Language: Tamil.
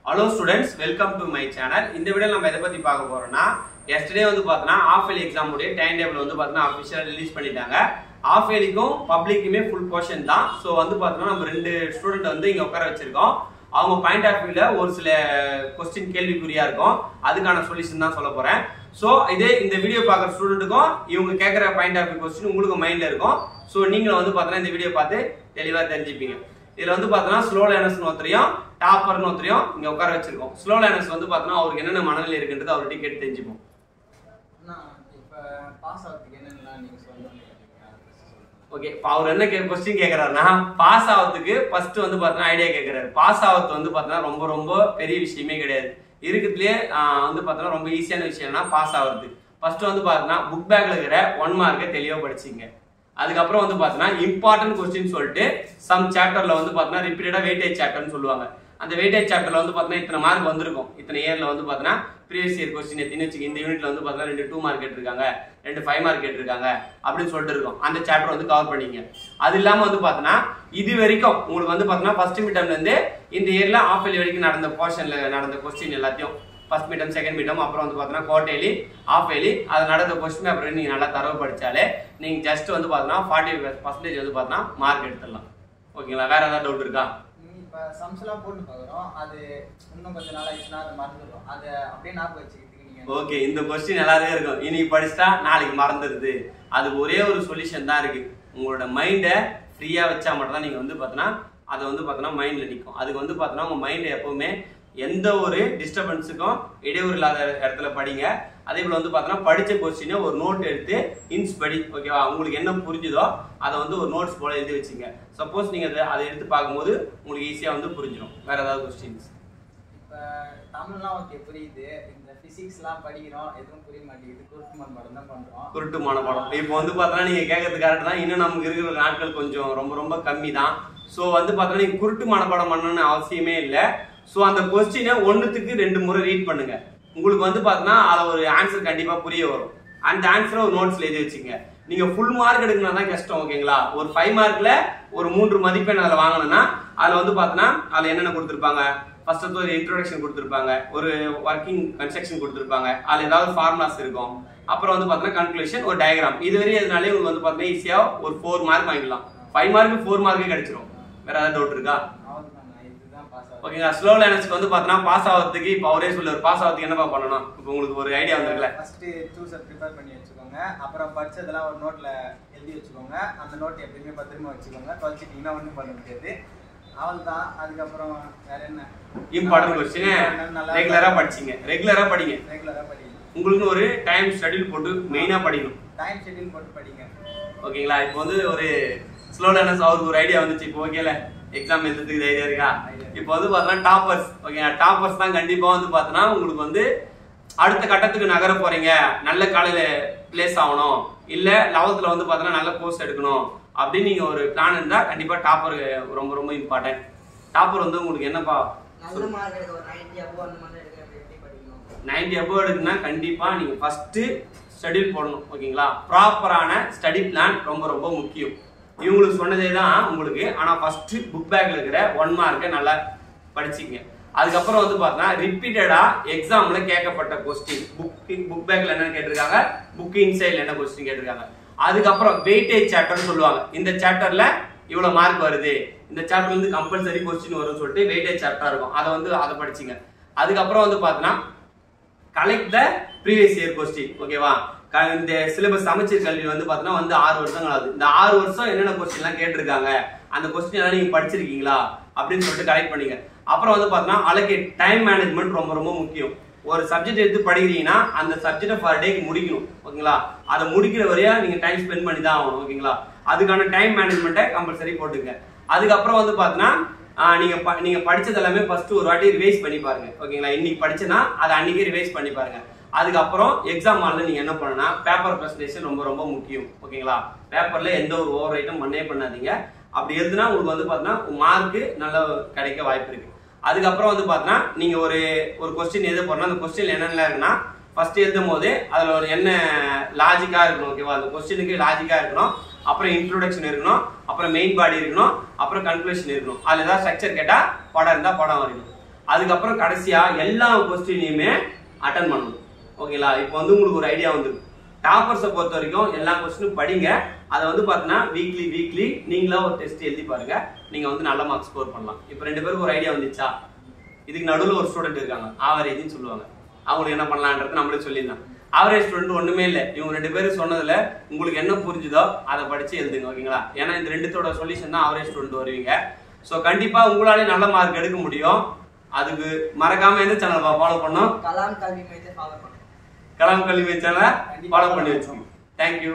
Hello students, welcome to my channel. இந்த வீடியோல நம்ம எதை பத்தி பார்க்க போறோம்னா yesterday வந்து பார்த்தா half yearly exam உடைய டைம் டேபிள் வந்து பார்த்தா officially ரிலீஸ் பண்ணிட்டாங்க. half yearlyக்கும் பப்ளிக்குமே full portion தான். சோ வந்து பார்த்தா நம்ம ரெண்டு ஸ்டூடண்ட் வந்து இங்க உட்கார வச்சிருக்கோம். அவங்க பாயிண்ட் ஆஃப் வியூல ஒரு சில क्वेश्चन கேள்விக்குறியா இருக்கும். அதுக்கான சொல்யூஷன் தான் சொல்ல போறேன். சோ இதே இந்த வீடியோ பார்க்குற ஸ்டூடண்ட்டுக்கும் இவங்க கேக்குற பாயிண்ட் ஆஃப் வியூ क्वेश्चन உங்களுக்கு மைண்ட்ல இருக்கும். சோ நீங்க வந்து பார்த்தா இந்த வீடியோ பார்த்து தெளிவா தெரிஞ்சுப்பீங்க. இதுல வந்து பார்த்தா ஸ்லோ லேர்னர்ஸ்னு ஒருத்தரையும் டாப்பர்னு ஒருத்தரையும் இங்க உட்கார வச்சிருக்கோம். ஸ்லோ லேர்னர்ஸ் வந்து பார்த்தா அவருக்கு என்னென்ன மனநிலை இருக்குன்றது அவர்கிட்ட கேட்டு தெரிஞ்சுப்போம். ஓகே, அவர் என்ன क्वेश्चन கேக்குறாருன்னா பாஸ் ஆகிறதுக்கு ஃபர்ஸ்ட் வந்து பார்த்தா ஐடியா கேக்குறாரு. பாஸ் ஆகிறது வந்து பார்த்தா ரொம்ப ரொம்ப பெரிய விஷயமே கிடையாது. இருக்குதுலயே வந்து பார்த்தா ரொம்ப ஈஸியான விஷயம்னா பாஸ் ஆகிறது. ஃபர்ஸ்ட் வந்து பார்த்தா புக் பேக்ல இருக்கிற 1 மார்க்கை தெளிவா படிச்சிங்க. அதுக்கப்புறம் வந்து பார்த்தா இம்பார்ட்டன்ட் क्वेश्चन சொல்லிட்டு சம் சாப்டர்ல வந்து பார்த்தா ரிப்பீட்டடா வெயிட்டேஜ் சாப்டர்னு சொல்லுவாங்க. அந்த வெயிட்டேஜ் சாப்டர்ல வந்து பார்த்தா இத்தனை மார்க் வந்திருக்கும். இத்தனை இயர்ல வந்து பார்த்தா ப்ரீவியஸ் இயர் क्वेश्चन எத்தனை வச்சுக்க இந்த யூனிட்ல வந்து பார்த்தா 2 மார்க் கேட்டிருக்காங்க, 2 5 மார்க் கேட்டிருக்காங்க அப்படின்னு சொல்லிட்டு இருக்கும். அந்த சாப்டர் வந்து கவர் பண்ணிங்க. அது இல்லாம வந்து பார்த்தா இது வரைக்கும் உங்களுக்கு வந்து பார்த்தா ஃபர்ஸ்ட் மிட் டர்ம்ல இருந்து இந்த இயர்ல ஆஃப் இயர்லி வரைக்கும் நடந்த போர்ஷன்ல நடந்த क्वेश्चन எல்லாத்தையும் first mid term second mid term அப்புறம் வந்து பார்த்தா குவார்டர்லி ஆஃப் இயர்லி அது நடந்த क्वेश्चन அப்புறம் நீங்க நல்லா தரவு படிச்சாலே நீங்க ஜஸ்ட் வந்து பார்த்தா 40% வந்து பார்த்தா மார்க் எடுத்துடலாம். ஓகேங்களா? வேற ஏதாவது டவுட் இருக்கா? இப்ப சம்ஸ்லாம் போட்டு பார்க்கறோம். அது இன்னும் கொஞ்ச நாள் ஆயிடுச்சுனா அது மறந்துடும். அது அப்படியே ஞாபகம் வச்சுக்கிட்டீங்க நீங்க. ஓகே, இந்த क्वेश्चन எல்லாரும் இருக்கும். இன்னைக்கு படிச்சா நாளைக்கு மறந்துடுது. அது ஒரே ஒரு சொல்யூஷன் தான் இருக்கு. உங்களோட மைண்டை ஃப்ரீயா வச்சா மட்டும் தான் நீங்க வந்து பார்த்தா அதை வந்து பார்த்தா மைண்ட்ல நிற்கும். அதுக்கு வந்து பார்த்தா உங்க மைண்ட் எப்பவுமே எந்த ஒரு டிஸ்டர்பன்ஸுக்கும் இடையூறு இல்லாத இடத்துல படிங்க. அதே போல வந்து பார்த்தா படிச்ச क्वेश्चन ஒரு நோட் எடுத்து இன்ஸ் படி. ஓகேவா? உங்களுக்கு என்ன புரிஞ்சுதோ அதை வந்து ஒரு நோட்ஸ் போல எழுதி வச்சுங்க. சப்போஸ் நீங்க அதை எடுத்து பார்க்கும்போது உங்களுக்கு ஈஸியா வந்து புரிஞ்சிடும். வேற ஏதாவது क्वेश्चंस? இப்ப தமிழ்லாம் ஓகே புரியுது. இந்த பிசிக்ஸ்லாம் படிக்கிறோம், எதுவும் புரிய மாட்டேங்குது. குருட்டு மனப்பாடம் தான் பண்றோம். குருட்டு மனப்பாடம் இப்போ வந்து பார்த்தா நீங்க கேட்கறது கரெக்ட் தான். இன்னும் நமக்கு இருக்கிற நாட்கள் கொஞ்சம் ரொம்ப ரொம்ப கம்மி தான். ஸோ வந்து பார்த்தா நீங்க குருட்டு மனப்பாடம் பண்ணணும்னு அவசியமே இல்லை. ஸோ அந்த क्वेश्चனை 1க்கு 2 முறை ரீட் பண்ணுங்க. உங்களுக்கு வந்து பார்த்தா அதில் ஒரு ஆன்சர் கண்டிப்பா புரிய வரும். அந்த ஆன்சரை ஒரு நோட்ஸ்ல எழுதி வச்சுங்க. நீங்க ஃபுல் மார்க் எடுக்கணும் தான் கஷ்டம். ஓகேங்களா? ஒரு 5 மார்க்ல ஒரு 3 மதிப்பெண் அதில் வாங்கணும்னா அதில் வந்து பார்த்தா அதில் என்னென்ன கொடுத்துருப்பாங்க? ஃபர்ஸ்ட் ஒரு இன்ட்ரோடக்ஷன் கொடுத்துருப்பாங்க, ஒரு ஒர்க்கிங் கன்ஸ்ட்ரக்ஷன் கொடுத்துருப்பாங்க, அதில் ஏதாவது ஃபார்முலாஸ் இருக்கும், அப்புறம் வந்து பார்த்தா கன்க்ளூஷன், ஒரு டயக்ராம். இதுவரை எதுனாலே உங்களுக்கு வந்து பார்த்தா ஈஸியா ஒரு 4 மார்க் வாங்கிடலாம். 5 மார்க்கு 4 மார்க்கே கிடைச்சிரும். வேற ஏதாவது டவுட் இருக்கா? ஓகேங்களா? ஸ்லோ லேர்னர்ஸ்க்கு வந்து பார்த்தா பாஸ் ஆகிறதுக்கு இப்போ அவரே சொல்லுவார். பாஸ் ஆகிறதுக்கு என்னப்பா பண்ணணும்? இப்போ உங்களுக்கு ஒரு ஐடியா வந்துருக்குல்ல. ஃபர்ஸ்ட் சூஸை ப்ரிப்பேர் பண்ணி வச்சுக்கோங்க. அப்புறம் படிச்சதெல்லாம் ஒரு நோட்ல எழுதி வச்சுக்கோங்க. அந்த நோட் எப்பயுமே பத்திரமா வச்சுக்கோங்க. தொலைச்சிட்டீங்கன்னா ஒன்றும் பண்ண முடியாது. அவள்தான். அதுக்கப்புறம் வேற என்ன இம்பார்ட்டன்ட் क्वेश्चन ரெகுலரா படிச்சீங்க. ரெகுலரா படிங்க. உங்களுக்கு ஒரு டைம் ஷெட்யூல் போட்டு மெயினா படிக்கணும். டைம் ஷெட்யூல் போட்டு படிங்க. ஓகேங்களா? இப்போ வந்து ஒரு ஸ்லோ லேர்னர்ஸ் அவருக்கு ஒரு ஐடியா வந்துச்சு. இப்போ ஓகேல எக்ஸாம் எழுதுறதுக்கு ஐடியா இருக்கா? இப்போ வந்து பார்த்தா டாப்பர்ஸ். ஓகே, டாப்பர்ஸ் தான் கண்டிப்பா வந்து பார்த்தா உங்களுக்கு வந்து அடுத்த கட்டத்துக்கு நகர போறீங்க. நல்ல காலையில பிளேஸ் ஆகணும், இல்ல 11th வந்து பார்த்தா நல்ல கோர்ஸ் எடுக்கணும் அப்படின்னு நீங்க ஒரு பிளான் இருந்தா கண்டிப்பா டாப்பர் ரொம்ப ரொம்ப இம்பார்ட்டன்ட். டாப்பர் வந்து உங்களுக்கு என்னப்பா? நல்ல மார்க் எடுக்க ஒரு 90 above அந்த மாதிரி எடுக்க எப்படி படிக்கணும்? 90 above எடுக்கணும்னா கண்டிப்பா நீங்க ஃபர்ஸ்ட் ஷெட்யூல் போடணும். ஓகேங்களா? ப்ராப்பரான ஸ்டடி பிளான் ரொம்ப ரொம்ப முக்கியம். இவங்களுக்கு சொன்னதே தான் உங்களுக்கு. ஆனா ஃபர்ஸ்ட் புக் பேக்ல இருக்கிற 1 மார்க்கை நல்லா படிச்சிங்க. அதுக்கப்புறம் வந்து பார்த்தா ரிப்பீட்டடா எக்ஸாம்ல கேட்கப்பட்ட क्वेश्चन புக் பேக்ல என்ன கேட்டிருக்காங்க, புக் இன்சைட்ல என்ன क्वेश्चन கேட்டிருக்காங்க. அதுக்கப்புறம் வெயிட்டேஜ் சாப்டர்னு சொல்லுவாங்க. இந்த சாப்டர்ல இவ்வளவு மார்க் வருது, இந்த சாப்டர்ல இருந்து கம்பல்சரி क्वेश्चन வரும்னு சொல்லிட்டு வெயிட்டேஜ் சாப்டர் இருக்கும். அதை படிச்சிங்க. அதுக்கப்புறம் வந்து பார்த்தா collect the previous year question. ஓகேவா? இந்த சிலபஸ் அமைச்சர் கல்வி வந்து பார்த்தா வந்து 6 வருஷங்கள் ஆகுது. இந்த 6 வருஷம் என்னென்ன क्वेश्चन எல்லாம் கேட்டிருக்காங்க, அந்த क्वेश्चन எல்லாம் நீங்க படிச்சிருக்கீங்களா அப்படின்னு சொல்லிட்டு கலெக்ட் பண்ணீங்க. அப்புறம் வந்து பார்த்தா அலோகேட் டைம் மேனேஜ்மெண்ட் ரொம்ப ரொம்ப முக்கியம். ஒரு சப்ஜெக்ட் எடுத்து படிக்கிறீங்கன்னா அந்த சப்ஜெக்டை பர் டேக்கு முடிக்கணும். ஓகேங்களா? அதை முடிக்கிற வரையா நீங்க டைம் ஸ்பெண்ட் பண்ணி தான் ஆகணும். ஓகேங்களா? அதுக்கான டைம் மேனேஜ்மெண்ட்டை கம்பல்சரி போட்டுங்க. அதுக்கப்புறம் வந்து பார்த்தா நீங்க படிச்சது எல்லாமே ஃபர்ஸ்ட் ஒரு வாட்டி ரிவைஸ் பண்ணி பாருங்க. ஓகேங்களா? இன்னைக்கு படிச்சனா அதை அன்னைக்கே ரிவைஸ் பண்ணி பாருங்க. அதுக்கப்புறம் எக்ஸாம் ஹால்ல நீங்க என்ன பண்ணணும்னா பேப்பர் பிரசன்டேஷன் ரொம்ப ரொம்ப முக்கியம். ஓகேங்களா? பேப்பர்ல எந்த ஒரு ஓவர் ரைட்டும் பண்ணாதீங்க. அப்படி எழுதுனா உங்களுக்கு வந்து பார்த்தா மார்க் நல்லா கிடைக்க வாய்ப்பு இருக்கு. அதுக்கப்புறம் வந்து பார்த்தா நீங்க ஒரு क्वेश्चन எழுத போறோம்னா அந்த क्वेश्चनல என்னென்ன இருக்குன்னா ஃபர்ஸ்ட் எழுதும் போது அதுல ஒரு என்ன லாஜிக்கா இருக்கணும். ஓகேவா? அந்த क्वेश्चனுக்கு லாஜிக்கா இருக்கணும். அப்புறம் இன்ட்ரோடக்ஷன் இருக்கணும், அப்புறம் மெயின் பாடி இருக்கணும், அப்புறம் கன்க்ளூஷன் இருக்கணும். அதுல ஏதாவது ஸ்ட்ரக்சர் கேட்டா படம் இருந்தா படம் வரையணும். அதுக்கப்புறம் கடைசியா எல்லா கொஸ்டினையுமே அட்டன் பண்ணணும். ஓகேங்களா? இப்போ வந்து உங்களுக்கு ஒரு ஐடியா வந்துருக்கு. டாப்பர்ஸை பொறுத்த வரைக்கும் எல்லா கொஸ்டினும் படிங்க. அதை வந்து பார்த்தீங்கன்னா வீக்லி நீங்களா ஒரு டெஸ்ட் எழுதி பாருங்க. நீங்க வந்து நல்ல மார்க் ஸ்கோர் பண்ணலாம். இப்போ 2 பேருக்கு ஒரு ஐடியா வந்துச்சா? இதுக்கு நடுவில் ஒரு ஸ்டூடெண்ட் இருக்காங்க, ஆவரேஜ்னு சொல்லுவாங்க. அவங்களுக்கு என்ன பண்ணலான்றது நம்மளே சொல்லிடலாம். ஆவரேஜ் ஸ்டூடெண்ட் ஒண்ணுமே இல்லை. இவங்க 2 பேரும் சொன்னதுல உங்களுக்கு என்ன புரிஞ்சுதோ அதை படிச்சு எழுதுங்க. ஓகேங்களா? ஏன்னா இந்த 2தோட சொல்யூஷன் தான் ஆவரேஜ் ஸ்டூடெண்ட் வருவீங்க. ஸோ கண்டிப்பா உங்களாலே நல்ல மார்க் எடுக்க முடியும். அதுக்கு மறக்காம எந்த சேனல் ஃபாலோ பண்ணணும்? கலாம் கல்வி மையத்தை ஃபாலோ பண்ணுங்க. கலாம் கல்வி மைய சேனலை ஃபாலோ பண்ணி வச்சுக்கோங்க. தேங்க்யூ.